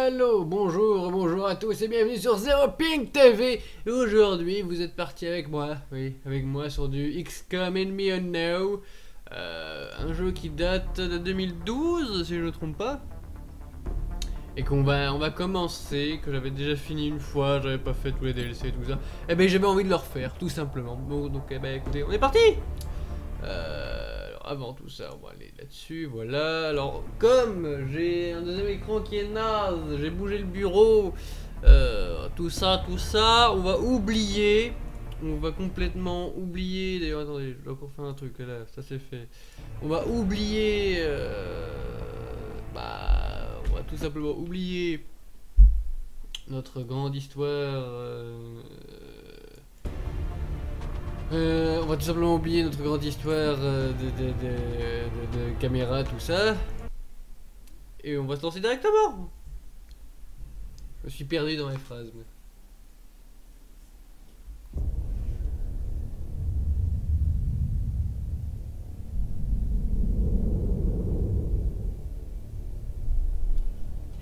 Allô, bonjour, bonjour à tous et bienvenue sur Zero Pink TV. Et aujourd'hui, vous êtes partis avec moi, oui, avec moi sur du XCOM Enemy Unknown, un jeu qui date de 2012, si je ne me trompe pas. Et on va commencer, que j'avais déjà fini une fois, j'avais pas fait tous les DLC et tout ça. Et ben j'avais envie de le refaire, tout simplement. Donc eh ben écoutez, on est parti. Alors avant tout ça, on va aller là-dessus, voilà. Alors comme j'ai un deuxième écran qui est naze, j'ai bougé le bureau, tout ça, on va oublier. On va complètement oublier. D'ailleurs, attendez, je dois encore faire un truc là, ça c'est fait. On va oublier. On va tout simplement oublier notre grande histoire. On va tout simplement oublier notre grande histoire de caméra, tout ça. Et on va se lancer directement. Je suis perdu dans les phrases. Mais...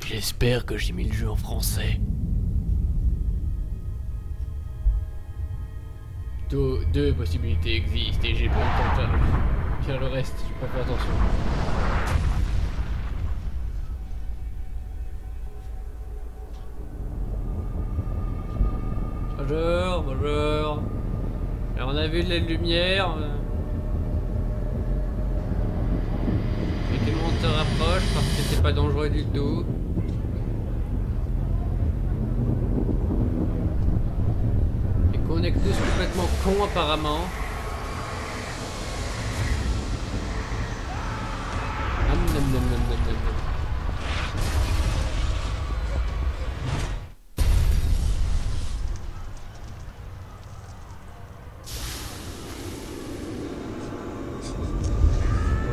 J'espère que j'ai mis le jeu en français. Deux possibilités existent et j'ai pas le temps de faire le reste, j'ai pas fait attention. Bonjour. Alors on a vu de la lumière. Et tout le monde se rapproche parce que c'est pas dangereux du tout. On est tous complètement cons apparemment.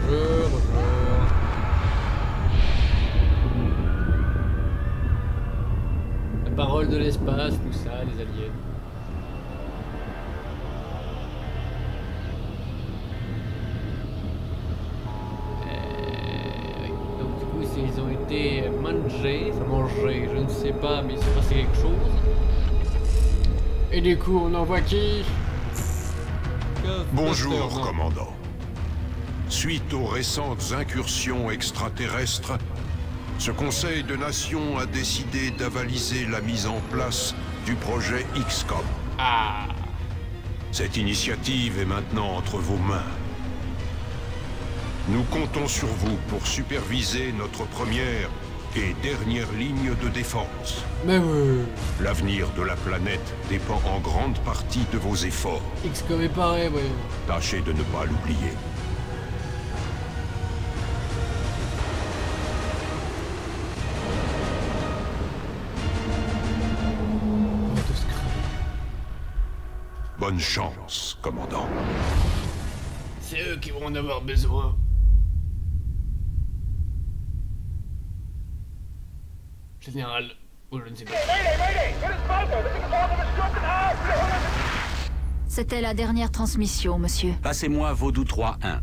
Bonjour. La parole de l'espace, tout ça, les aliens. Ils ont été mangés, je ne sais pas, mais il s'est passé quelque chose. Et du coup, on envoie qui? Bonjour, commandant. Suite aux récentes incursions extraterrestres, ce Conseil de Nations a décidé d'avaliser la mise en place du projet XCOM. Ah. Cette initiative est maintenant entre vos mains. Nous comptons sur vous pour superviser notre première et dernière ligne de défense. Mais oui. L'avenir de la planète dépend en grande partie de vos efforts. XCOM est pareil, voyons. Tâchez de ne pas l'oublier. On va tous crever. Bonne chance, commandant. C'est eux qui vont en avoir besoin. Général, ou je ne sais pas. C'était la dernière transmission, monsieur. Passez-moi Vaudou 3-1.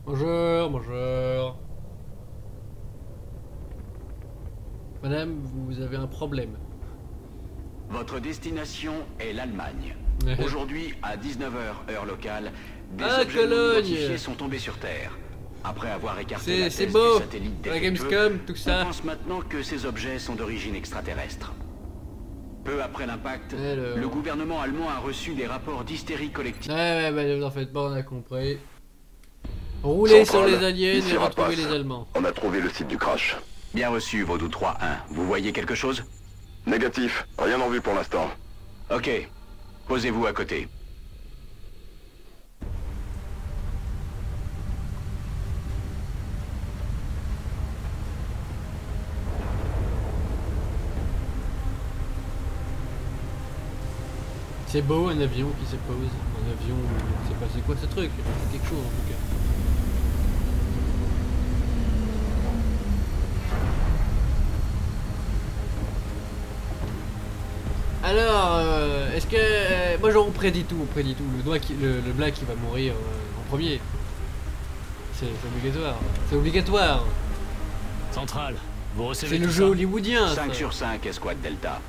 Bonjour. Madame, vous avez un problème. Votre destination est l'Allemagne. Aujourd'hui, à 19h, heure locale, des objets non identifiés sont tombés sur Terre. Après avoir écarté la thèse du satellite la défectueux, Gamescom, tout ça. on pense maintenant que ces objets sont d'origine extraterrestre. Peu après l'impact, le gouvernement allemand a reçu des rapports d'hystérie collective. Ouais, ne vous en faites pas, on a compris. Roulez sur les aliens et retrouvez les Allemands. On a trouvé le site du crash. Bien reçu, Vaudou 3-1. Vous voyez quelque chose? Négatif, rien en vue pour l'instant. Ok. Posez-vous à côté. C'est beau un avion qui se pose. Un avion, je sais pas c'est quoi ce truc. C'est quelque chose en tout cas. Alors, est-ce que... moi on prédit tout, Le black qui va mourir en premier. C'est obligatoire. C'est obligatoire. Central, vous recevez. C'est le jeu hollywoodien. 5 sur 5, escouade Delta.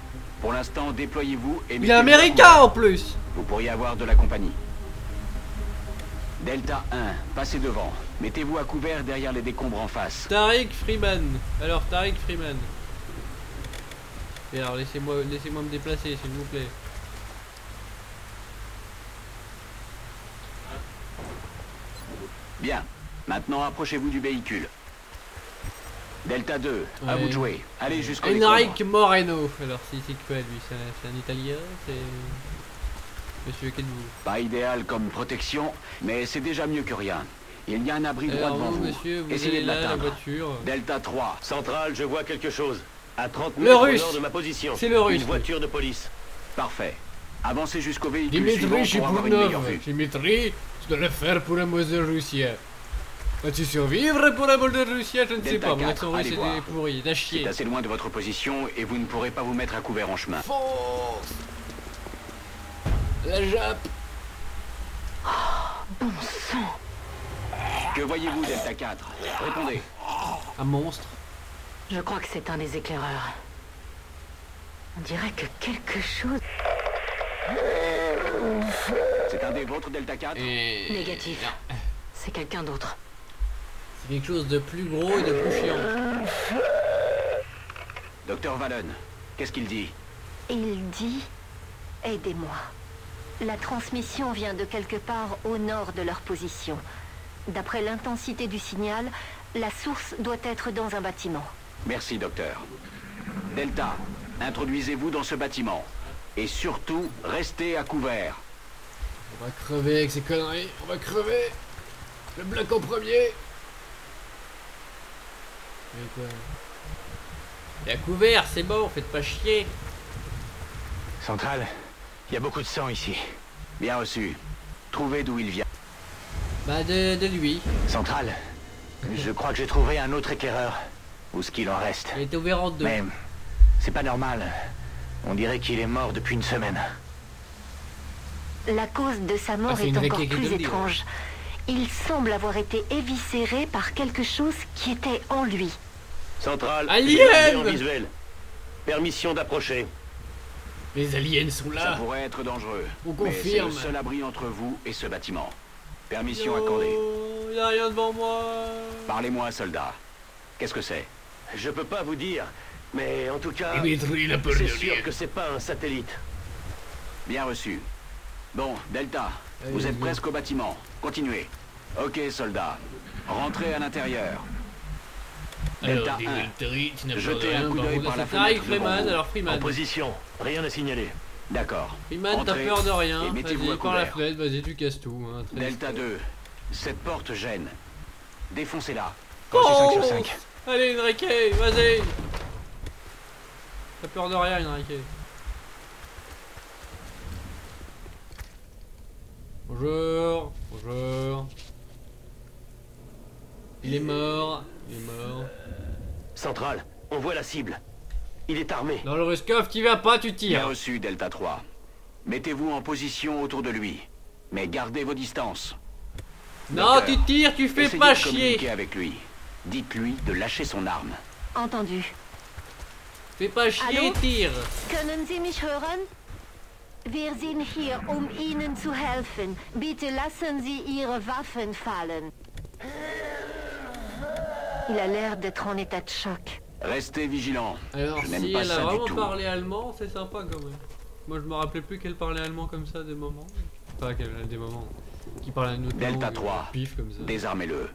Pour l'instant, déployez-vous et... Il est américain en plus. Vous pourriez avoir de la compagnie. Delta 1, passez devant. Mettez-vous à couvert derrière les décombres en face. Tariq Freeman. Alors, Tariq Freeman. Et alors, laissez-moi me déplacer, s'il vous plaît. Bien. Maintenant, approchez-vous du véhicule. Delta 2, à vous de jouer. Allez jusqu'au Enrique Moreno. Alors, c'est quoi lui? C'est un Italien? C'est... Monsieur, qu'êtes-vous? Pas idéal comme protection, mais c'est déjà mieux que rien. Il y a un abri droit devant vous. Monsieur, vous essayez allez de là, la l'atteindre. voiture. Delta 3. Central, je vois quelque chose. À 30 Le mètres Russe. au nord de ma position. C'est le Russe. Une voiture de police. Parfait. Avancez jusqu'au véhicule suivant Dimitri pour avoir une meilleure Chipounov. vue. Dimitri, tu dois le faire pour l'amour de Russie. Vas-tu survivre pour l'amour de Russie? Je ne sais Delta pas, mon 4, accent russe allez est voir. pourri, t'as C'est chier. assez loin de votre position et vous ne pourrez pas vous mettre à couvert en chemin. Fonce. La jappe. Bon sang. Que voyez-vous, Delta 4? Répondez. Un monstre. Je crois que c'est un des éclaireurs. On dirait que quelque chose... C'est un des vôtres, Delta 4? Et... Négatif. Non. C'est quelqu'un d'autre. C'est quelque chose de plus gros et de plus chiant. Docteur Vallon, qu'est-ce qu'il dit? Il dit « Aidez-moi ». La transmission vient de quelque part au nord de leur position. D'après l'intensité du signal, la source doit être dans un bâtiment. Merci, docteur. Delta, introduisez-vous dans ce bâtiment. Et surtout, restez à couvert. On va crever avec ces conneries. On va crever. Le bloc en premier. Mais quoi? Il y a couvert, c'est bon, faites pas chier. Central, il y a beaucoup de sang ici. Bien reçu. Trouvez d'où il vient. Bah de lui. Central, je crois que j'ai trouvé un autre éclaireur. Ou ce qu'il en reste. Il était ouvert en deux. Mais c'est pas normal. On dirait qu'il est mort depuis une semaine. La cause de sa mort Ah, c'est est une encore réquête plus de dire. étrange. Il semble avoir été éviscéré par quelque chose qui était en lui. Central, Alien j'ai l'arrivée en visuel. Permission d'approcher. Les aliens sont Ça là. pourrait être dangereux. On Mais c'est confirme. le seul abri entre vous et ce bâtiment. Permission accordée. Il y a rien devant moi. Parlez-moi, soldat. Qu'est-ce que c'est? Je peux pas vous dire, mais en tout cas, Dimitri, il a peur c'est de sûr lui. que c'est pas un satellite. Bien reçu. Bon, Delta, Allez, vous êtes bien. presque au bâtiment. Continuez. Ok, soldat. Rentrez à l'intérieur. Delta 1. Dimitri, tu n'as pas Jetez un rien. coup Par d'œil contre, par la c'est Tariq fenêtre devant Freeman, vous. alors En Freeman. position, rien à signaler. D'accord. Freeman, t'as Entrez peur de rien. et mettez-vous Vas-y, à par la couvert. fenêtre, vas-y, tu casses tout. Hein, très Delta bien. 2. Cette porte gêne. Défoncez-la. Reçu Oh 5 sur 5. Allez, Enrique, vas-y. T'as peur de rien, Enrique. Bonjour, bonjour. Il est mort, il est mort. Central, on voit la cible. Il est armé. Dans le Ruskov, tu vas pas, tu Bien tires. reçu, Delta 3. Mettez-vous en position autour de lui. Mais gardez vos distances. Non, Docteur, tu tires, tu fais essayez pas de communiquer chier. avec lui. Dites-lui de lâcher son arme. Entendu. Fais pas chier, Allô? tire. Können Sie mich hören? Wir sind hier, Ihnen zu helfen. Bitte lassen Sie Ihre Waffen fallen. Il a l'air d'être en état de choc. Restez vigilant. Alors, Je n'aime si pas elle a ça du vraiment tout. parlé allemand, c'est sympa quand même. Moi, je me rappelais plus qu'elle parlait allemand comme ça des moments. Pas qu'elle a des moments. Qui parlait une autre Delta langue, 3. pif comme ça. Désarmez-le.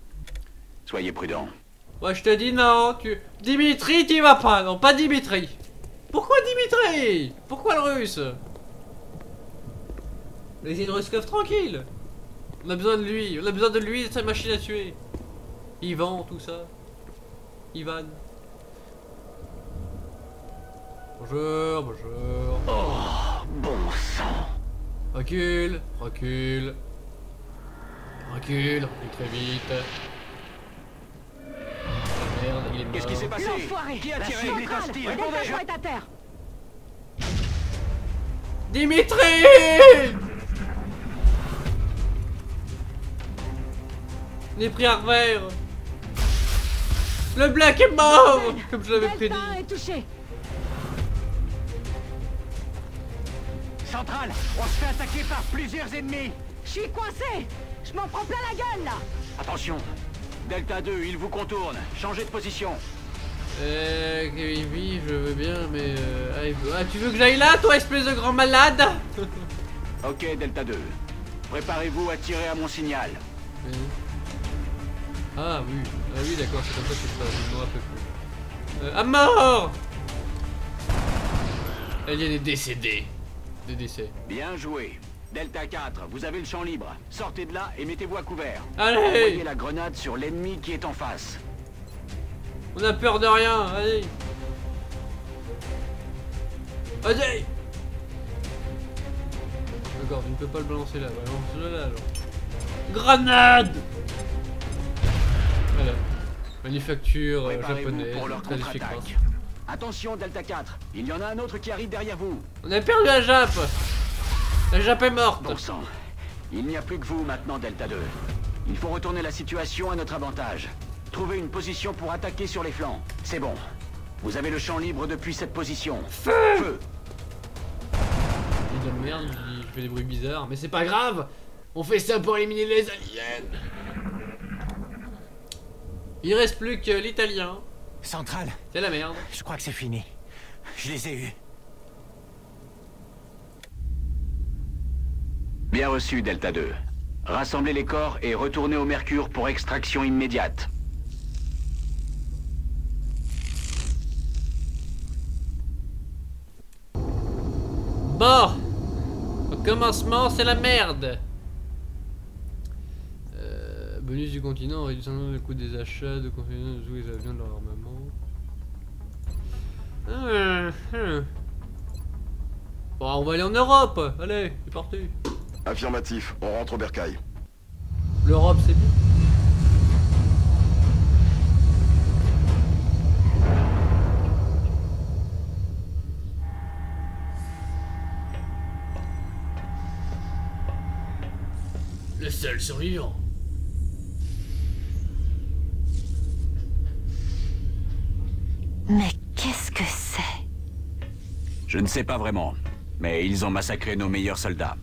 Soyez prudent. Ouais, je te dis non, tu... Dimitri, t'y vas pas, non, pas Dimitri. Pourquoi Dimitri? Pourquoi le russe? Laissez le Ruskov tranquille. On a besoin de lui, on a besoin de lui et de sa machine à tuer. Ivan, tout ça. Ivan. Bonjour, bonjour. Oh, bon sang. Recule, recule. Recule, recule très vite. Merde, il est mort. Qu'est-ce qui s'est passé? L'enfoiré! Qui a tiré? Central, Delta 3 est à terre. Dimitri! On est pris à revers. Le Black est mort, comme je l'avais prédit. Est touché. Central, on se fait attaquer par plusieurs ennemis. Je suis coincé. Je m'en prends plein la gueule, là. Attention, Delta 2, il vous contourne. Changez de position. Oui, je veux bien, mais... Ah, tu veux que j'aille là, toi, espèce de grand malade? Ok, Delta 2. Préparez-vous à tirer à mon signal. Ah oui, d'accord, c'est comme ça que ça se passe, je me rappelle plus. À mort! Alien est décédé. Des décès. Bien joué. Delta 4, vous avez le champ libre. Sortez de là et mettez-vous à couvert. Allez! Envoyez la grenade sur l'ennemi qui est en face. On a peur de rien, allez! Vas-y! D'accord, tu ne peux pas le balancer là, balance-le là alors. Grenade! Voilà. Manufacture japonaise, pour leur très efficace. contre-attaque. Attention Delta 4, il y en a un autre qui arrive derrière vous. On a perdu la Jap! La Jap est morte! Bon sang, il n'y a plus que vous maintenant Delta 2. Il faut retourner la situation à notre avantage. Trouvez une position pour attaquer sur les flancs. C'est bon. Vous avez le champ libre depuis cette position. Feu! Feu! Je dis de la merde, je fais des bruits bizarres, mais c'est pas grave! On fait ça pour éliminer les aliens! Il reste plus que l'italien. Central, C'est la merde. je crois que c'est fini. Je les ai eus. Bien reçu Delta 2. Rassemblez les corps et retournez au Mercure pour extraction immédiate. Bon! Au commencement, c'est la merde! Bonus du continent, réduisant le coût des achats de conteneurs de tous les avions de leur armement. Bon, on va aller en Europe! Allez, c'est parti! Affirmatif, on rentre au bercail. L'Europe, c'est bien. Le seul survivant. Mais qu'est-ce que c'est? Je ne sais pas vraiment, mais ils ont massacré nos meilleurs soldats.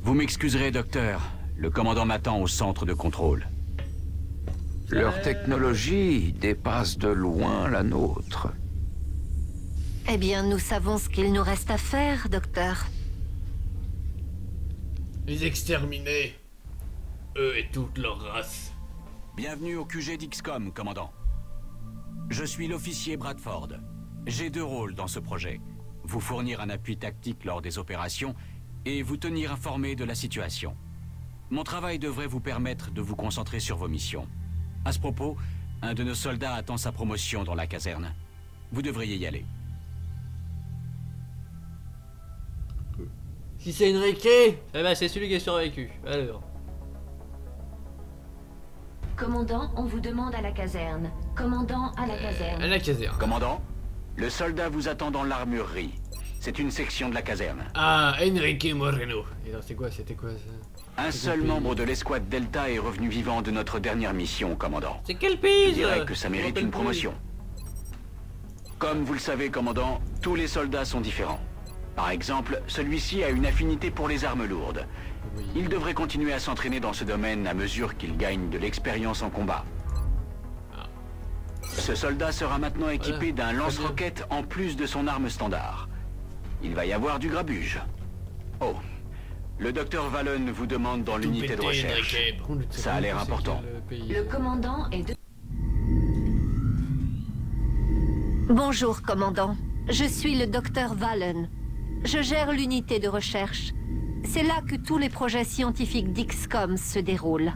Vous m'excuserez, docteur. Le commandant m'attend au centre de contrôle. Leur technologie dépasse de loin la nôtre. Eh bien, nous savons ce qu'il nous reste à faire, docteur. Les exterminer. Eux et toute leur race. Bienvenue au QG d'XCOM, commandant. Je suis l'officier Bradford. J'ai 2 rôles dans ce projet. Vous fournir un appui tactique lors des opérations et vous tenir informé de la situation. Mon travail devrait vous permettre de vous concentrer sur vos missions. À ce propos, un de nos soldats attend sa promotion dans la caserne. Vous devriez y aller. Si c'est Enrique, eh ben c'est celui qui a survécu. Alors. Commandant, on vous demande à la caserne. Commandant, à la caserne. À la caserne. Commandant, le soldat vous attend dans l'armurerie. C'est une section de la caserne. Ah, Enrique Moreno. Et alors c'est quoi, c'était quoi ça? Un seul membre de l'escouade Delta est revenu vivant de notre dernière mission, commandant. C'est quel pays? Je dirais que ça mérite une promotion. Comme vous le savez, commandant, tous les soldats sont différents. Par exemple, celui-ci a une affinité pour les armes lourdes. Oui. Il devrait continuer à s'entraîner dans ce domaine à mesure qu'il gagne de l'expérience en combat. Ce soldat sera maintenant équipé d'un lance-roquette en plus de son arme standard. Il va y avoir du grabuge. Oh, le docteur Valen vous demande dans l'unité de recherche. Ça a l'air important. Le commandant est de... Bonjour, commandant. Je suis le docteur Valen. Je gère l'unité de recherche. C'est là que tous les projets scientifiques d'XCOM se déroulent.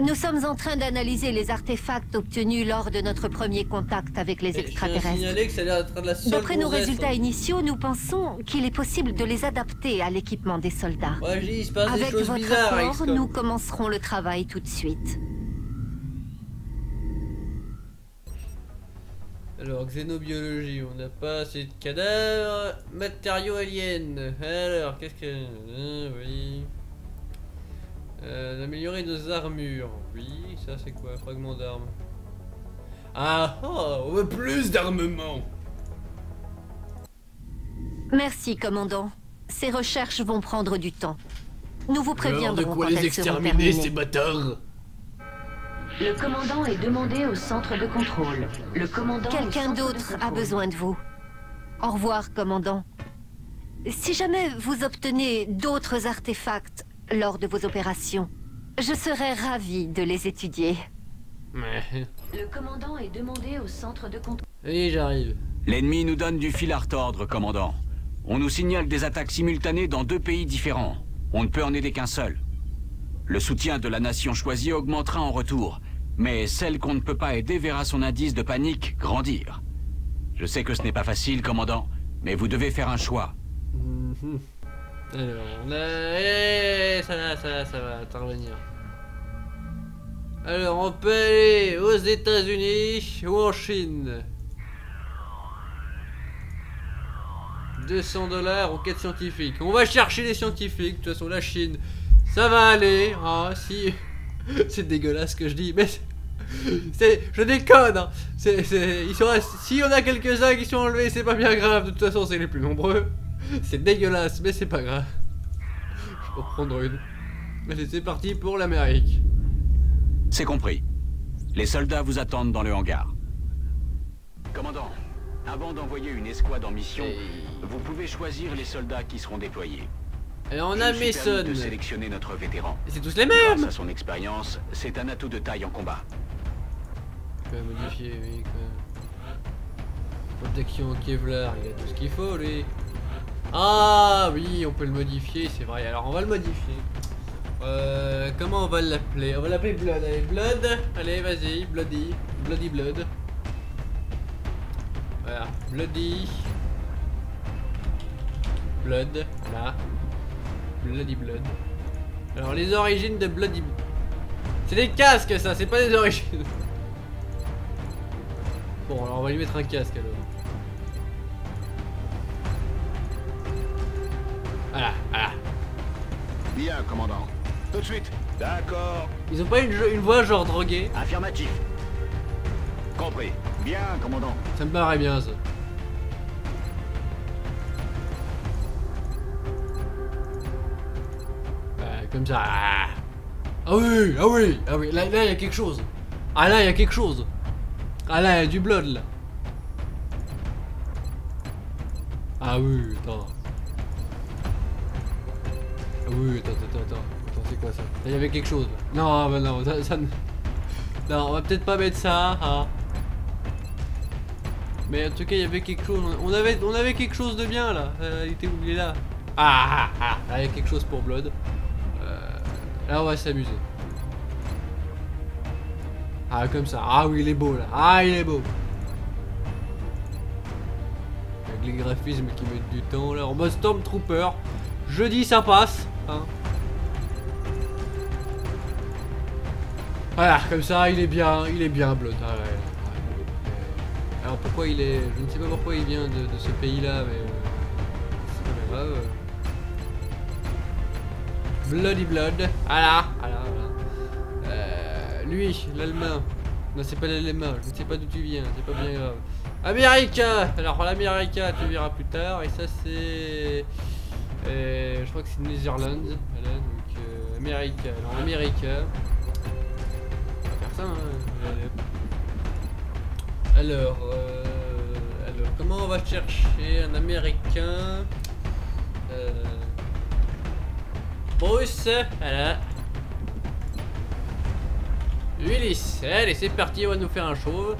Nous sommes en train d'analyser les artefacts obtenus lors de notre premier contact avec les extraterrestres. D'après nos résultats initiaux, nous pensons qu'il est possible de les adapter à l'équipement des soldats. Ouais, il se passe Avec des choses votre bizarres avec accord, XCOM. nous commencerons le travail tout de suite. Alors, xénobiologie, on n'a pas assez de cadavres. Matériaux aliens. Alors, qu'est-ce que... oui. D'améliorer nos armures. Oui, ça c'est quoi? Fragment d'armes. Ah oh, on veut plus d'armement. Merci, commandant. Ces recherches vont prendre du temps. Nous vous préviendrons de quoi quand les elles seront exterminer, terminées. ces bâtards? Le commandant est demandé au centre de contrôle. Le commandant. Quelqu'un d'autre a besoin de vous. Au revoir, commandant. Si jamais vous obtenez d'autres artefacts lors de vos opérations, je serais ravi de les étudier. Le commandant est demandé au centre de contrôle. Oui, j'arrive. L'ennemi nous donne du fil à retordre, commandant. On nous signale des attaques simultanées dans 2 pays différents. On ne peut en aider qu'un seul. Le soutien de la nation choisie augmentera en retour, mais celle qu'on ne peut pas aider verra son indice de panique grandir. Je sais que ce n'est pas facile, commandant, mais vous devez faire un choix. Alors, ça va intervenir. Alors, on peut aller aux États-Unis ou en Chine. 200$ aux quêtes scientifiques. On va chercher les scientifiques. De toute façon, la Chine, ça va aller. Ah, si. C'est dégueulasse ce que je dis, mais je déconne. Hein. Si on a quelques-uns qui sont enlevés, c'est pas bien grave. De toute façon, c'est les plus nombreux. C'est dégueulasse, mais c'est pas grave. Je vais en prendre une. Allez, c'est parti pour l'Amérique. C'est compris. Les soldats vous attendent dans le hangar. Commandant, avant d'envoyer une escouade en mission, vous pouvez choisir les soldats qui seront déployés. Et on a Mason. De sélectionner notre vétéran. C'est tous les mêmes. Grâce à son expérience, c'est un atout de taille en combat. On peut modifier, oui, quoi. Protection Kevlar, il a tout ce qu'il faut, lui. Ah oui, on peut le modifier, c'est vrai. Alors on va le modifier. Comment on va l'appeler? On va l'appeler Blood. Allez, Blood. Allez, vas-y, Bloody. Bloody Blood. Voilà, Bloody. Blood, là. Bloody Blood. Alors les origines de Bloody... C'est des casques ça, c'est pas des origines. Bon, alors on va lui mettre un casque alors. Voilà, voilà. Bien, commandant. Tout de suite. D'accord. Ils ont pas une voix genre droguée? Affirmatif. Compris. Bien, commandant. Ça me paraît bien ça. Comme ça. Ah oui, ah oui, ah oui. Là il y a quelque chose. Ah là il y a quelque chose. Ah là il y a du blood là. Ah oui, attends. Ah oui, attends, c'est quoi ça? Il y avait quelque chose là. Non, bah non, ça non, on va peut-être pas mettre ça, hein. Mais en tout cas, il y avait quelque chose. On avait quelque chose de bien là. Il était où? Il est là. Ah, il y a quelque chose pour Blood. Là, on va s'amuser. Ah, comme ça. Ah oui, il est beau là. Ah, il est beau. Avec les graphismes qui mettent du temps là. En mode Stormtrooper. Je dis ça passe. Hein. Voilà, comme ça, il est bien Blood. Ah, ouais. Alors pourquoi il est... Je ne sais pas pourquoi il vient de ce pays-là, mais... c'est pas grave. Bloody Blood. Voilà. Lui, l'Allemand. Non, c'est pas l'Allemand. Je ne sais pas d'où tu viens. C'est pas bien grave. America. Alors l'America, tu verras plus tard. Et ça, c'est... je crois que c'est Netherlands. Voilà, donc... America. Alors America... On va faire ça, hein. Alors, comment on va chercher un Américain? Bruce, voilà. Ulysse, allez c'est parti, on va nous faire un chauve.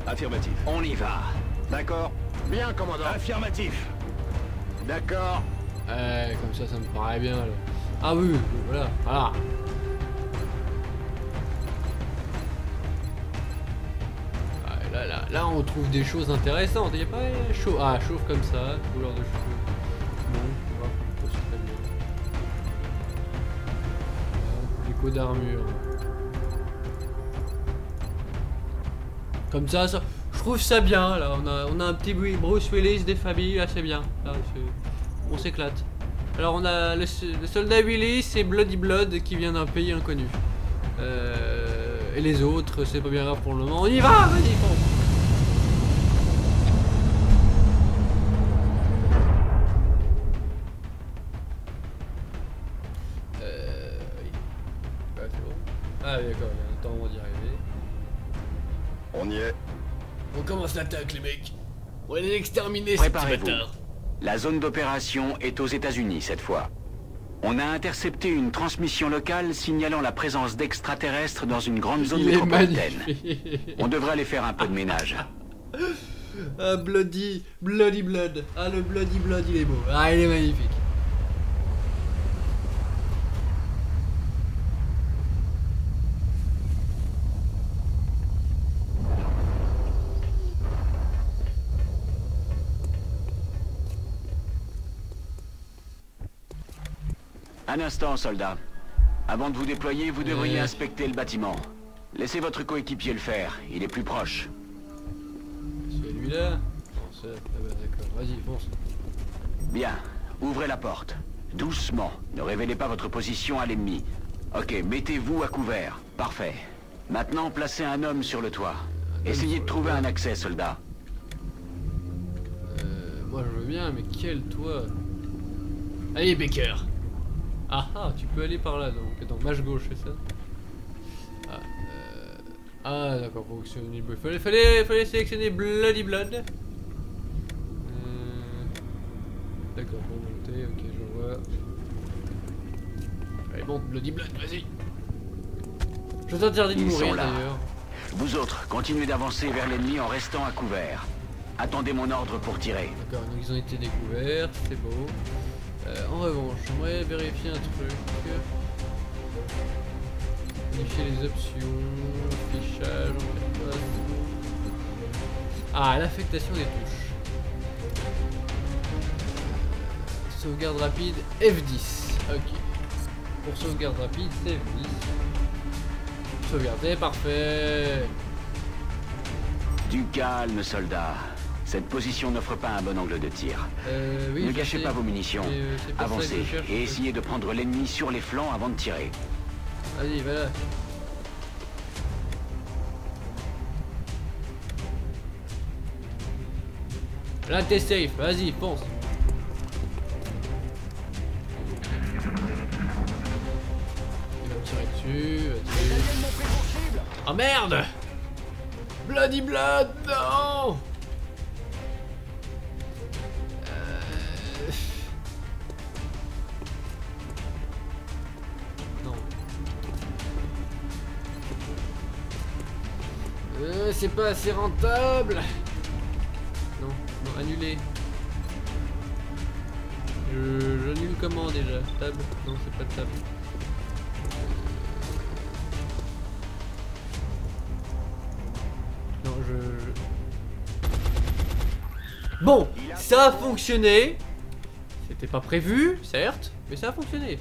Affirmatif. On y va. D'accord. Bien, commandant. Affirmatif. D'accord. Comme ça me paraît bien. Là. Ah oui, voilà. Là on trouve des choses intéressantes. Il n'y a pas chaud. Ah, chauve comme ça, couleur de cheveux. Bon, on va prendre ça très bien. Déco d'armure. Comme ça, je trouve ça bien. Là, on a un petit Bruce Willis des familles. Là, c'est bien. Là, on s'éclate. Alors on a le soldat Willis et Bloody Blood qui vient d'un pays inconnu. Et les autres, c'est pas bien grave pour le moment. On y va, vas-y, fonce. Oui. Ouais, c'est bon. Ah oui, d'accord, il y a un temps avant d'y arriver. On y est. On commence l'attaque, les mecs. On va les exterminer, ces petits bâtards. La zone d'opération est aux États-Unis cette fois. On a intercepté une transmission locale signalant la présence d'extraterrestres dans une grande zone métropolitaine. On devrait aller faire un peu de ménage. Ah, Bloody Blood. Ah, le Bloody Blood, il est beau. Ah, il est magnifique. Un instant, soldat. Avant de vous déployer, vous devriez inspecter le bâtiment. Laissez votre coéquipier le faire, il est plus proche. Celui-là? Non, ça... Ah bah d'accord, vas-y, fonce. Bien, ouvrez la porte. Doucement, ne révélez pas votre position à l'ennemi. Ok, mettez-vous à couvert. Parfait. Maintenant, placez un homme sur le toit. Essayez de trouver un accès, soldat. Moi je veux bien, mais quel toit? Allez, Baker. Ah, tu peux aller par là, donc dans mâche gauche, c'est ça? Ah d'accord, faut sélectionner le... Fallait sélectionner Bloody Blood. D'accord, pour monter, ok, je vois. Allez, monte Bloody Blood, vas-y. Je t'interdis de mourir d'ailleurs. Vous autres, continuez d'avancer vers l'ennemi en restant à couvert. Attendez mon ordre pour tirer. D'accord, donc ils ont été découverts, c'est beau. En revanche, j'aimerais vérifier un truc. Vérifier les options, affichage, interface. Ah, l'affectation des touches. Sauvegarde rapide, F10. Ok. Pour sauvegarde rapide, c'est F10. Sauvegarder, parfait. Du calme, soldat. Cette position n'offre pas un bon angle de tir. Oui, ne gâchez pas vos munitions. Avancez et essayez de prendre l'ennemi sur les flancs avant de tirer. Vas-y, va là. Là, t'es safe. Vas-y, fonce. Il va me tirer dessus. Oh merde! Bloody Blood, non! C'est pas assez rentable. Non, annulé. J'annule comment déjà? Table? Non, c'est pas de table. Non, Bon, ça a fonctionné. C'était pas prévu, certes, mais ça a fonctionné.